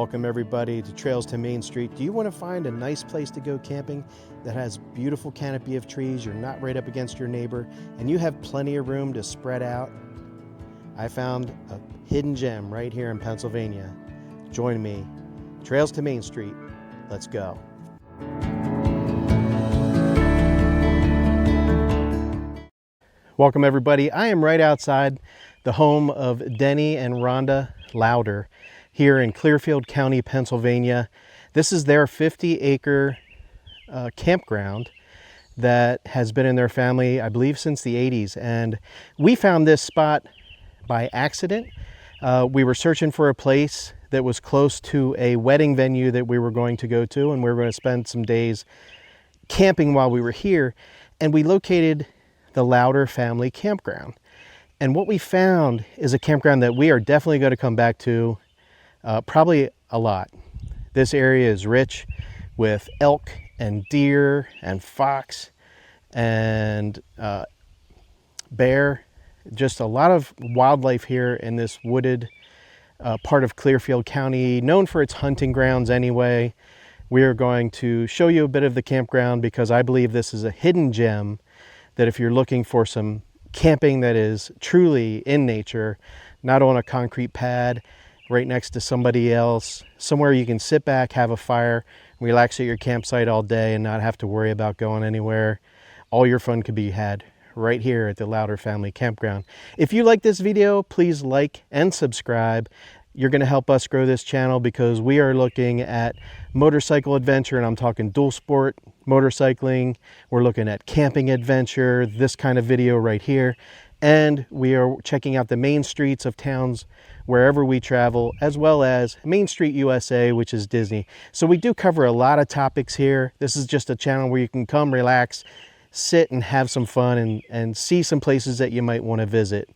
Welcome everybody to Trails to Main Street. Do you want to find a nice place to go camping that has beautiful canopy of trees, you're not right up against your neighbor, and you have plenty of room to spread out? I found a hidden gem right here in Pennsylvania. Join me, Trails to Main Street. Let's go. Welcome everybody. I am right outside the home of Denny and Rhonda Lauder here in Clearfield County, Pennsylvania. This is their 50-acre campground that has been in their family, I believe, since the 80s. And we found this spot by accident. We were searching for a place that was close to a wedding venue that we were going to go to, and we were going to spend some days camping while we were here. And we located the Lauder family campground. And what we found is a campground that we are definitely going to come back to probably a lot. This area is rich with elk and deer and fox and bear. Just a lot of wildlife here in this wooded part of Clearfield County, known for its hunting grounds anyway. We are going to show you a bit of the campground because I believe this is a hidden gem that if you're looking for some camping that is truly in nature, not on a concrete pad, right next to somebody else, somewhere you can sit back, have a fire, relax at your campsite all day and not have to worry about going anywhere. All your fun could be had right here at the Lauder family campground. If you like this video, please like and subscribe. You're going to help us grow this channel because we are looking at motorcycle adventure, and I'm talking dual sport motorcycling. We're looking at camping adventure, this kind of video right here. And we are checking out the main streets of towns wherever we travel, as well as Main Street USA, which is Disney. So we do cover a lot of topics here. This is just a channel where you can come relax, sit and have some fun and see some places that you might want to visit.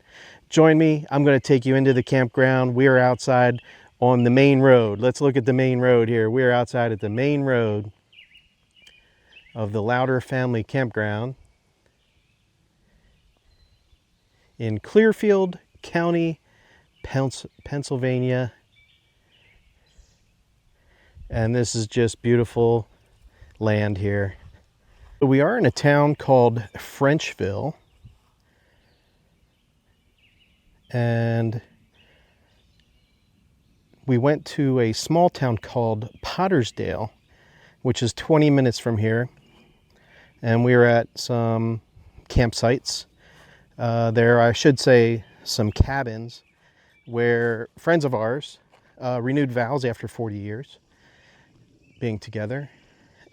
Join me. I'm going to take you into the campground. We are outside on the main road. Let's look at the main road here. We are outside at the main road of the Lauder family campground in Clearfield County, Pennsylvania. And this is just beautiful land here. We are in a town called Frenchville, and we went to a small town called Pottersdale, which is 20 minutes from here, and we were at some campsites. There, I should say, some cabins where friends of ours renewed vows after 40 years being together,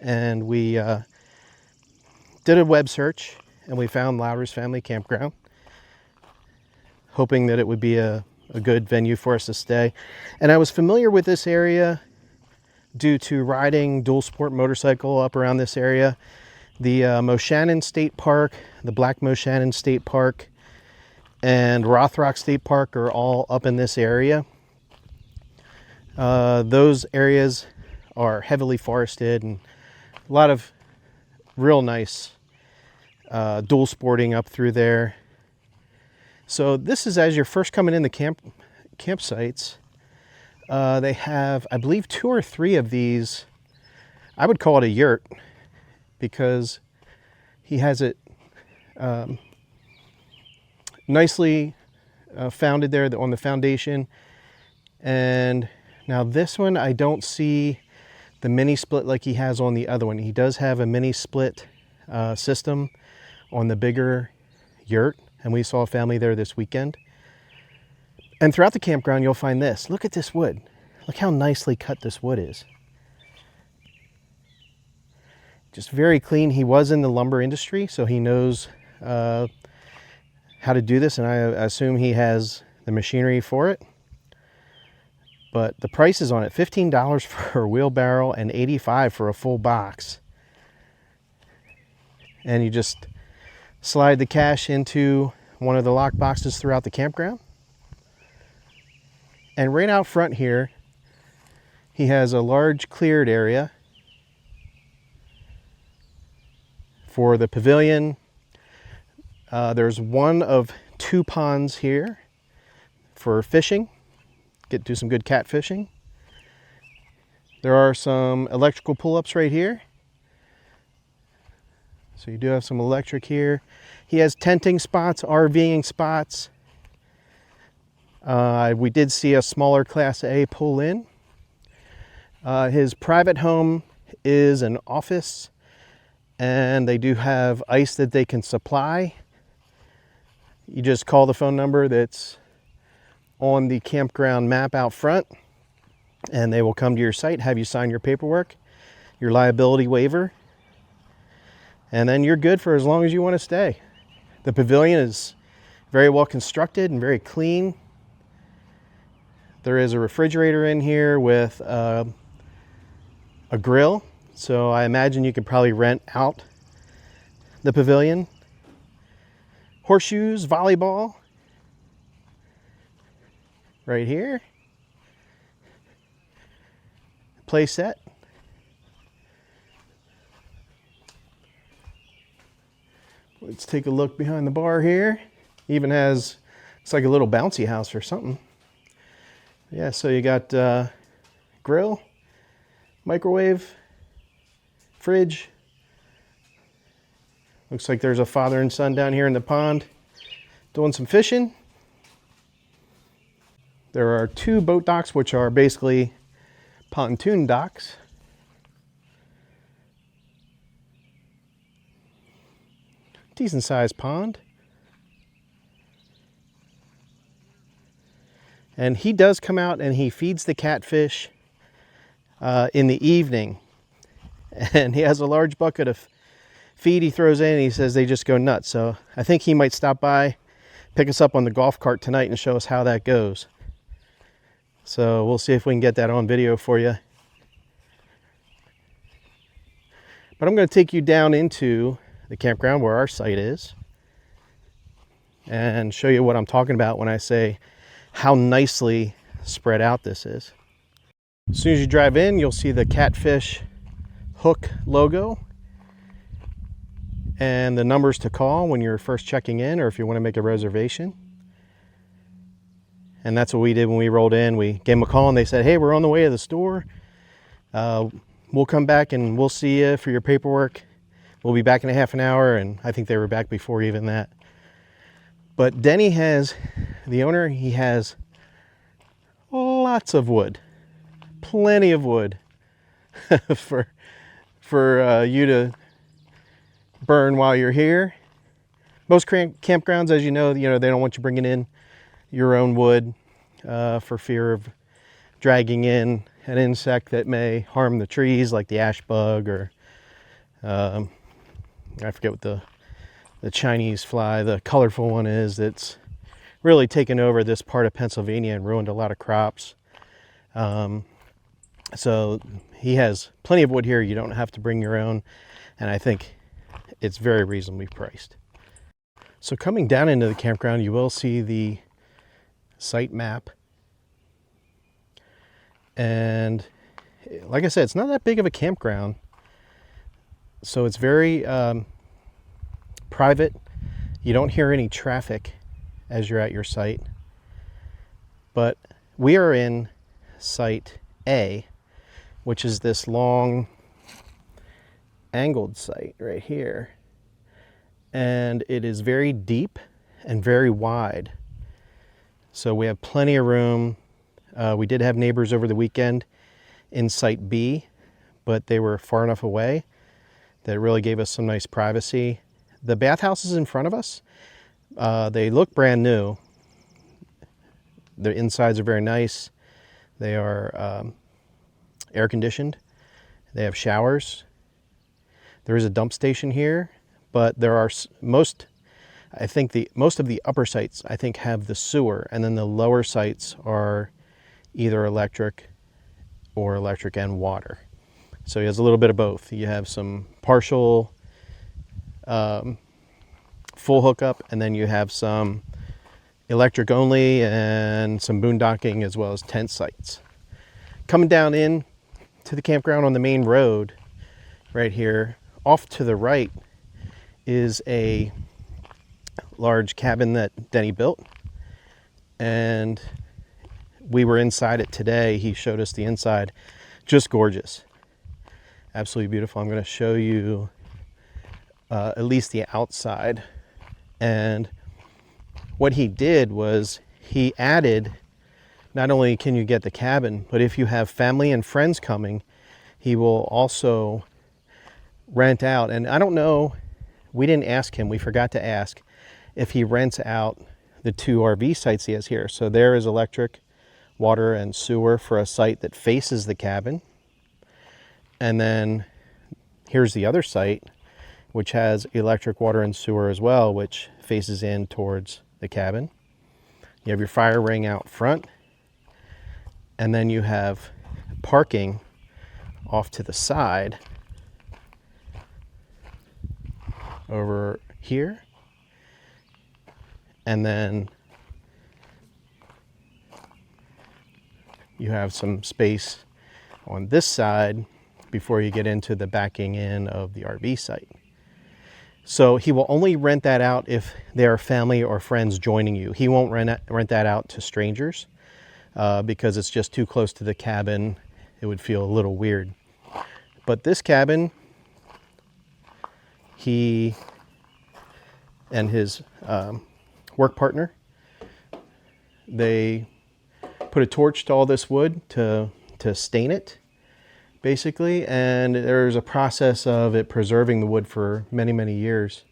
and we did a web search and we found Lauder's family campground, hoping that it would be a good venue for us to stay. And I was familiar with this area due to riding dual sport motorcycle up around this area. The Moshannon State Park, the Black Moshannon State Park, and Rothrock State Park are all up in this area. Those areas are heavily forested and a lot of real nice dual sporting up through there. So this is as you're first coming in the campsites. They have, I believe, 2 or 3 of these. I would call it a yurt because he has it nicely founded there on the foundation. And now this one, I don't see the mini split like he has on the other one. He does have a mini split system on the bigger yurt, and we saw a family there this weekend. And throughout the campground, you'll find this. Look at this wood. Look how nicely cut this wood is. Just very clean. He was in the lumber industry, so he knows how to do this, and I assume he has the machinery for it. But the prices on it, $15 for a wheelbarrow and $85 for a full box. And you just slide the cash into one of the lock boxes throughout the campground. And right out front here, he has a large cleared area for the pavilion. There's one of 2 ponds here for fishing. Do some good catfishing. There are some electrical pull-ups right here. So you do have some electric here. He has tenting spots, RVing spots. We did see a smaller Class A pull in. His private home is an office, and they do have ice that they can supply. You just call the phone number that's on the campground map out front, and they will come to your site, have you sign your paperwork, your liability waiver, and then you're good for as long as you want to stay. The pavilion is very well constructed and very clean. There is a refrigerator in here with a grill, so I imagine you could probably rent out the pavilion. Horseshoes, volleyball, right here. Play set. Let's take a look behind the bar here. Even has, it's like a little bouncy house or something. Yeah, so you got grill, microwave, fridge. Looks like there's a father and son down here in the pond doing some fishing. There are 2 boat docks, which are basically pontoon docks. Decent sized pond. And he does come out and he feeds the catfish in the evening. And he has a large bucket of feed he throws in, and he says they just go nuts. So I think he might stop by, pick us up on the golf cart tonight and show us how that goes. So we'll see if we can get that on video for you. But I'm going to take you down into the campground where our site is and show you what I'm talking about when I say how nicely spread out this is. As soon as you drive in, you'll see the Catfish Hook logo and the numbers to call when you're first checking in or if you want to make a reservation. And that's what we did when we rolled in. We gave them a call and they said, hey, we're on the way to the store. We'll come back and we'll see you for your paperwork. We'll be back in a half an hour. And I think they were back before even that. But Denny has, the owner, he has lots of wood, plenty of wood for you to burn while you're here. Most campgrounds, as you know, they don't want you bringing in your own wood for fear of dragging in an insect that may harm the trees, like the ash bug or I forget what the Chinese fly, the colorful one is, that's really taken over this part of Pennsylvania and ruined a lot of crops. So he has plenty of wood here. You don't have to bring your own, and I think it's very reasonably priced. So coming down into the campground, you will see the site map. And like I said, it's not that big of a campground. So it's very private. You don't hear any traffic as you're at your site. But we are in site A, which is this long angled site right here. And it is very deep and very wide. So we have plenty of room. We did have neighbors over the weekend in site B, but they were far enough away that it really gave us some nice privacy. The bathhouses in front of us, they look brand new. The insides are very nice. They are air conditioned. They have showers. There is a dump station here, but there are most of the upper sites I think have the sewer, and then the lower sites are either electric or electric and water. So he has a little bit of both. You have some partial full hookup, and then you have some electric only and some boondocking as well as tent sites. Coming down in to the campground on the main road right here, off to the right is a large cabin that Denny built, and we were inside it today. He showed us the inside. Just gorgeous. Absolutely beautiful. I'm going to show you at least the outside. And what he did was he added, not only can you get the cabin, but if you have family and friends coming, he will also rent out. And I don't know, we didn't ask him, we forgot to ask if he rents out the 2 RV sites he has here. So there is electric, water, and sewer for a site that faces the cabin. And then here's the other site, which has electric, water, and sewer as well, which faces in towards the cabin. You have your fire ring out front, and then you have parking off to the side over here. And then you have some space on this side before you get into the backing in of the RV site. So he will only rent that out if there are family or friends joining you. He won't rent that out to strangers because it's just too close to the cabin. It would feel a little weird. But this cabin, he and his work partner, they put a torch to all this wood to stain it, basically, and there's a process of it preserving the wood for many, many years.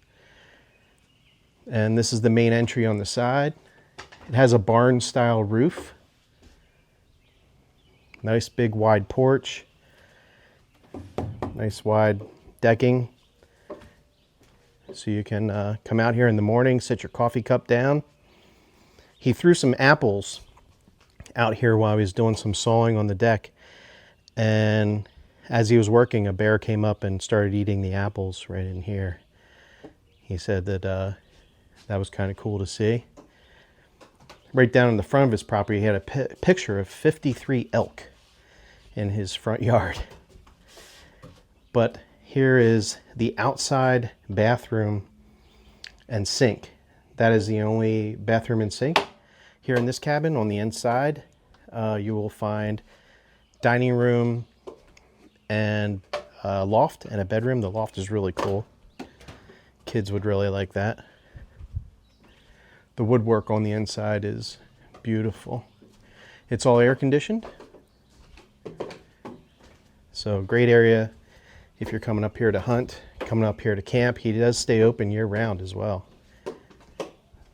And this is the main entry on the side. It has a barn style roof. Nice big wide porch. Nice wide decking. So you can come out here in the morning, sit your coffee cup down. He threw some apples out here while he was doing some sawing on the deck. And as he was working, a bear came up and started eating the apples right in here. He said that that was kind of cool to see. Right down in the front of his property, he had a picture of 53 elk in his front yard. But here is the outside bathroom and sink. That is the only bathroom and sink here in this cabin. On the inside, you will find dining room and a loft and a bedroom. The loft is really cool. Kids would really like that. The woodwork on the inside is beautiful. It's all air conditioned. So great area if you're coming up here to hunt, coming up here to camp. He does stay open year round as well.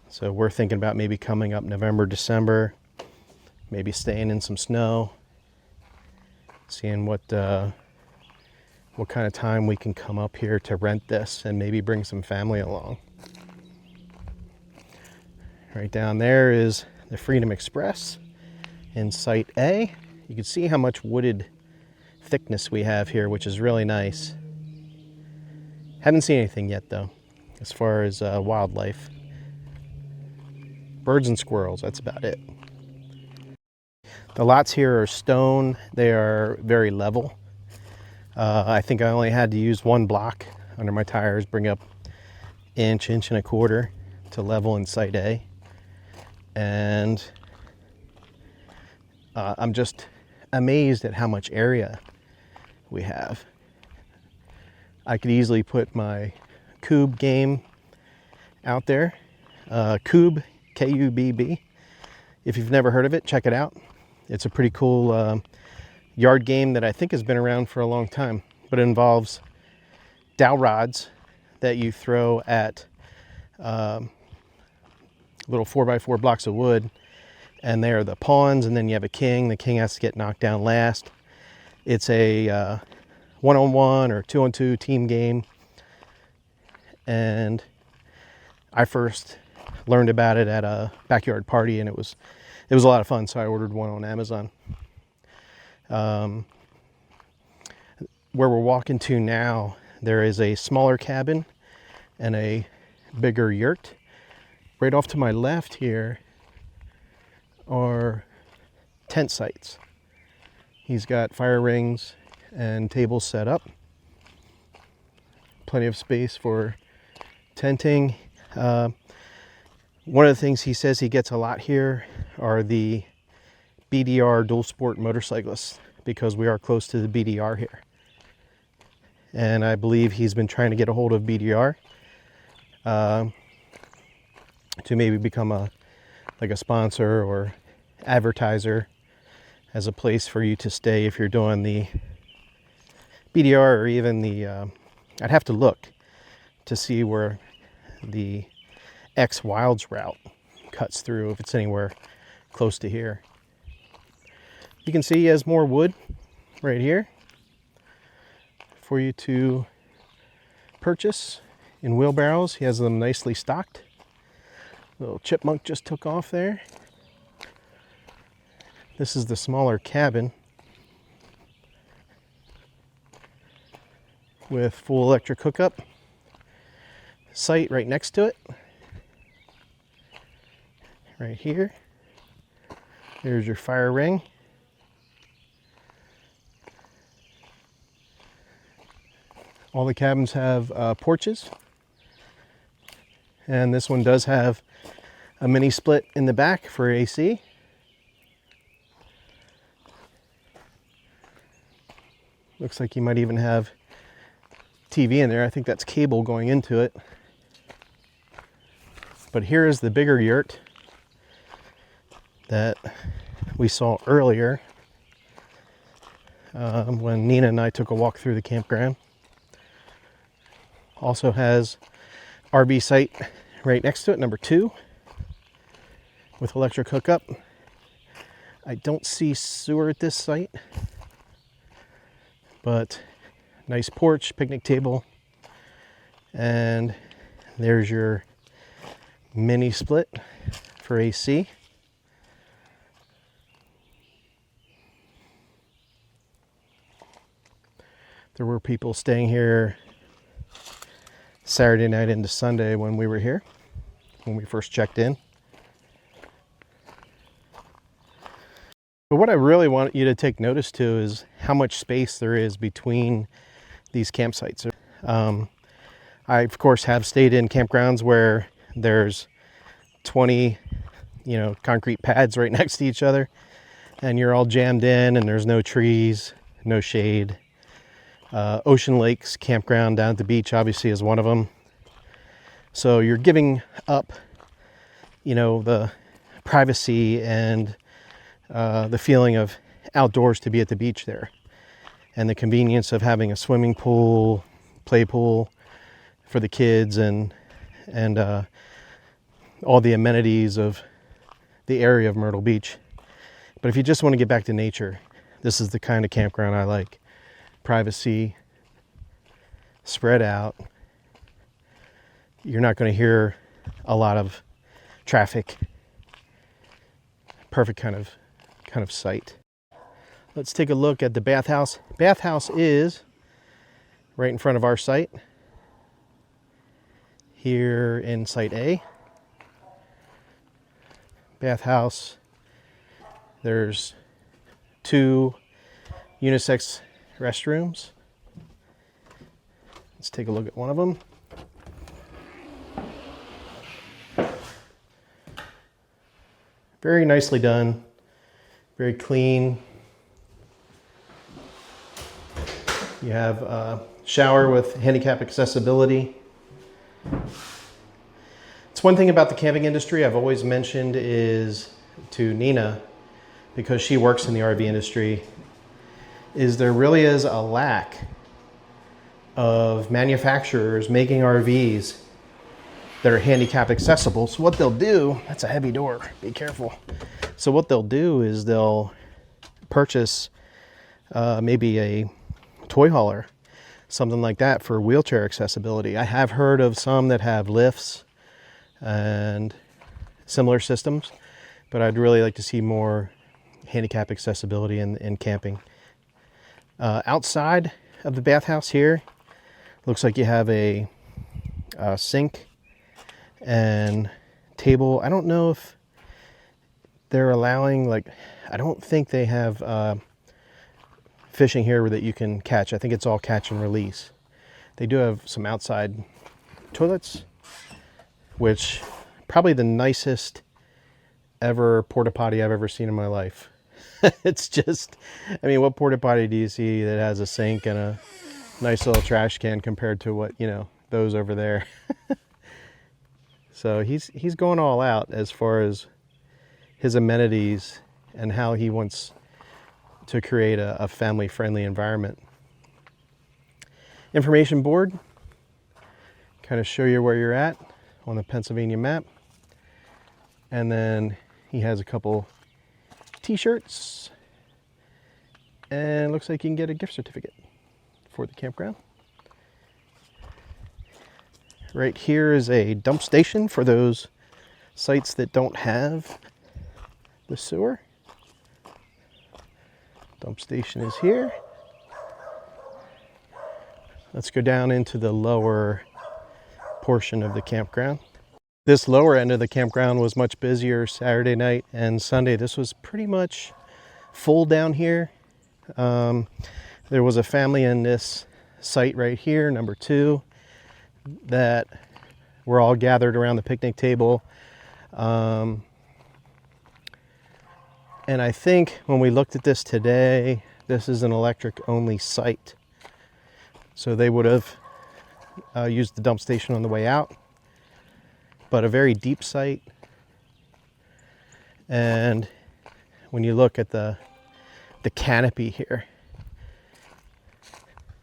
So we're thinking about maybe coming up November, December, maybe staying in some snow, seeing what kind of time we can come up here to rent this and maybe bring some family along. Right down there is the Freedom Express in Site A. You can see how much wooded thickness we have here, which is really nice. Haven't seen anything yet though, as far as wildlife. Birds and squirrels, that's about it. The lots here are stone. They are very level. I think I only had to use 1 block under my tires, bring up inch and a quarter to level in Site A. And I'm just amazed at how much area we have. I could easily put my Cube game out there. Cube, K-U-B-B. If you've never heard of it, check it out. It's a pretty cool yard game that I think has been around for a long time, but it involves dowel rods that you throw at little 4x4 blocks of wood, and they are the pawns, and then you have a king. The king has to get knocked down last. It's a 1-on-1 or 2-on-2 team game, and I first learned about it at a backyard party, and it was a lot of fun, so I ordered one on Amazon. Where we're walking to now, there is a smaller cabin and a bigger yurt. Right off to my left here are tent sites. He's got fire rings and tables set up. Plenty of space for tenting. One of the things he says he gets a lot here are the BDR dual sport motorcyclists. because we are close to the BDR here. And I believe he's been trying to get a hold of BDR to maybe become a sponsor or advertiser as a place for you to stay if you're doing the BDR, or even the I'd have to look to see where the X Wilds route cuts through, if it's anywhere close to here. You can see he has more wood right here for you to purchase in wheelbarrows. He has them nicely stocked. Little chipmunk just took off there. This is the smaller cabin with full electric hookup. Site right next to it. Right here. There's your fire ring. All the cabins have porches. And this one does have a mini split in the back for AC. Looks like you might even have TV in there. I think that's cable going into it. But here is the bigger yurt that we saw earlier when Nina and I took a walk through the campground. Also has RV site right next to it, number 2, with electric hookup. I don't see sewer at this site, but nice porch, picnic table, and there's your mini split for AC. There were people staying here Saturday night into Sunday when we were here, when we first checked in. But what I really want you to take notice to is how much space there is between these campsites. I, of course, have stayed in campgrounds where there's 20, concrete pads right next to each other, and you're all jammed in, and there's no trees, no shade. Ocean Lakes Campground down at the beach obviously is one of them. So you're giving up, the privacy and the feeling of outdoors to be at the beach there, and the convenience of having a swimming pool, play pool for the kids, and all the amenities of the area of Myrtle Beach. But if you just want to get back to nature, this is the kind of campground I like. Privacy, spread out. You're not going to hear a lot of traffic. Perfect kind of site. Let's take a look at the bathhouse. Bathhouse is right in front of our site here in Site A. Bathhouse. There's 2 unisex restrooms. Let's take a look at one of them. Very nicely done, very clean. You have a shower with handicap accessibility. It's one thing about the camping industry I've always mentioned is to Nina, because she works in the RV industry, is there really is a lack of manufacturers making RVs that are handicap accessible. So what they'll do, that's a heavy door, be careful. So what they'll do is they'll purchase maybe a toy hauler, something like that for wheelchair accessibility. I have heard of some that have lifts and similar systems, but I'd really like to see more handicap accessibility in camping. Outside of the bathhouse here, looks like you have a sink and table. I don't know if they're allowing, I don't think they have fishing here that you can catch. I think it's all catch and release. They do have some outside toilets, which probably the nicest ever porta potty I've ever seen in my life. It's just, I mean, what porta potty do you see that has a sink and a nice little trash can compared to what, those over there? So he's going all out as far as his amenities and how he wants to create a family-friendly environment. Information board, kind of show you where you're at on the Pennsylvania map. And then he has a couple t-shirts, and it looks like you can get a gift certificate for the campground. Right here is a dump station for those sites that don't have the sewer. Dump station is here. Let's go down into the lower portion of the campground. This lower end of the campground was much busier Saturday night and Sunday. This was pretty much full down here. There was a family in this site right here, number 2, that were all gathered around the picnic table. And I think when we looked at this today, this is an electric only site. So they would have used the dump station on the way out, but a very deep site. And when you look at the canopy here,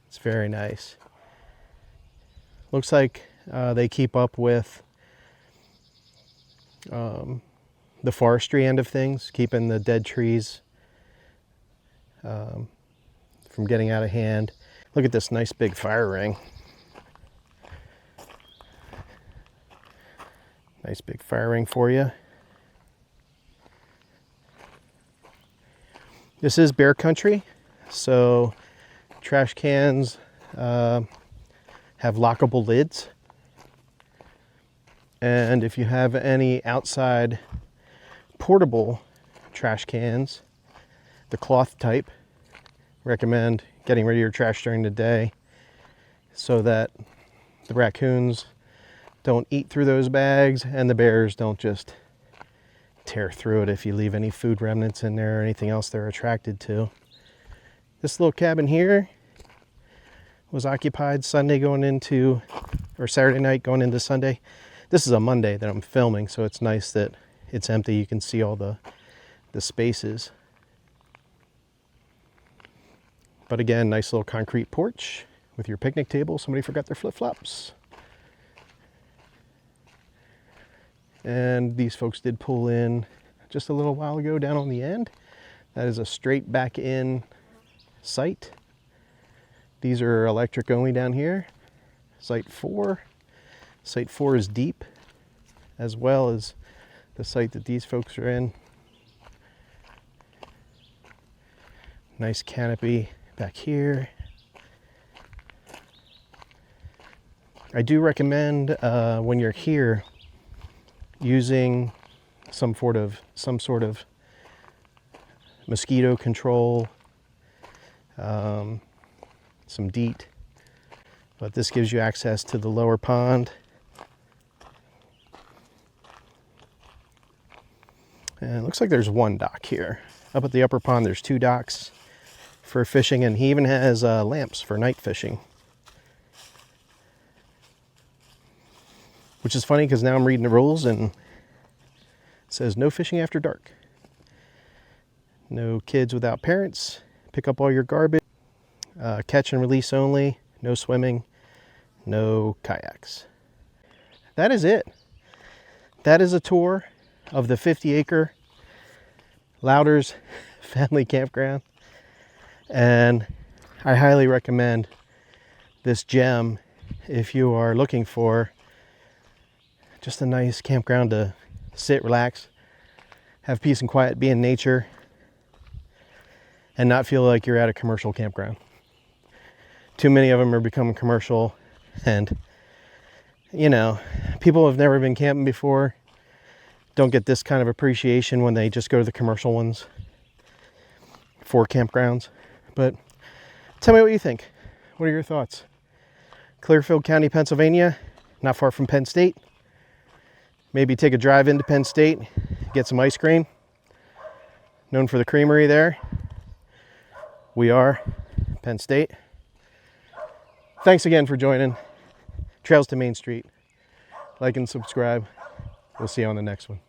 it's very nice. Looks like they keep up with the forestry end of things, keeping the dead trees from getting out of hand. Look at this nice big fire ring. Nice big fire ring for you. This is bear country, so trash cans have lockable lids. And if you have any outside portable trash cans, the cloth type, recommend getting rid of your trash during the day so that the raccoons don't eat through those bags and the bears don't just tear through it if you leave any food remnants in there or anything else they're attracted to. This little cabin here was occupied Saturday night going into Sunday. This is a Monday that I'm filming, so it's nice that it's empty. You can see all the spaces. But again, nice little concrete porch with your picnic table. Somebody forgot their flip-flops. And these folks did pull in just a little while ago down on the end. That is a straight back in site. These are electric only down here. Site 4. Site 4 is deep, as well as the site that these folks are in. Nice canopy back here. I do recommend when you're here using some sort of mosquito control, some DEET, but this gives you access to the lower pond. And it looks like there's one dock here. Up at the upper pond, there's 2 docks for fishing, and he even has lamps for night fishing. Which is funny because now I'm reading the rules and it says no fishing after dark. No kids without parents. Pick up all your garbage. Catch and release only. No swimming. No kayaks. That is it. That is a tour of the 50-acre Lauder's family campground. And I highly recommend this gem if you are looking for just a nice campground to sit, relax, have peace and quiet, be in nature, and not feel like you're at a commercial campground. Too many of them are becoming commercial, and people who have never been camping before don't get this kind of appreciation when they just go to the commercial ones for campgrounds. But tell me what you think. What are your thoughts? Clearfield County, Pennsylvania, not far from Penn State. Maybe take a drive into Penn State, get some ice cream. known for the creamery there. We are Penn State. Thanks again for joining Trails to Main Street. Like and subscribe. We'll see you on the next one.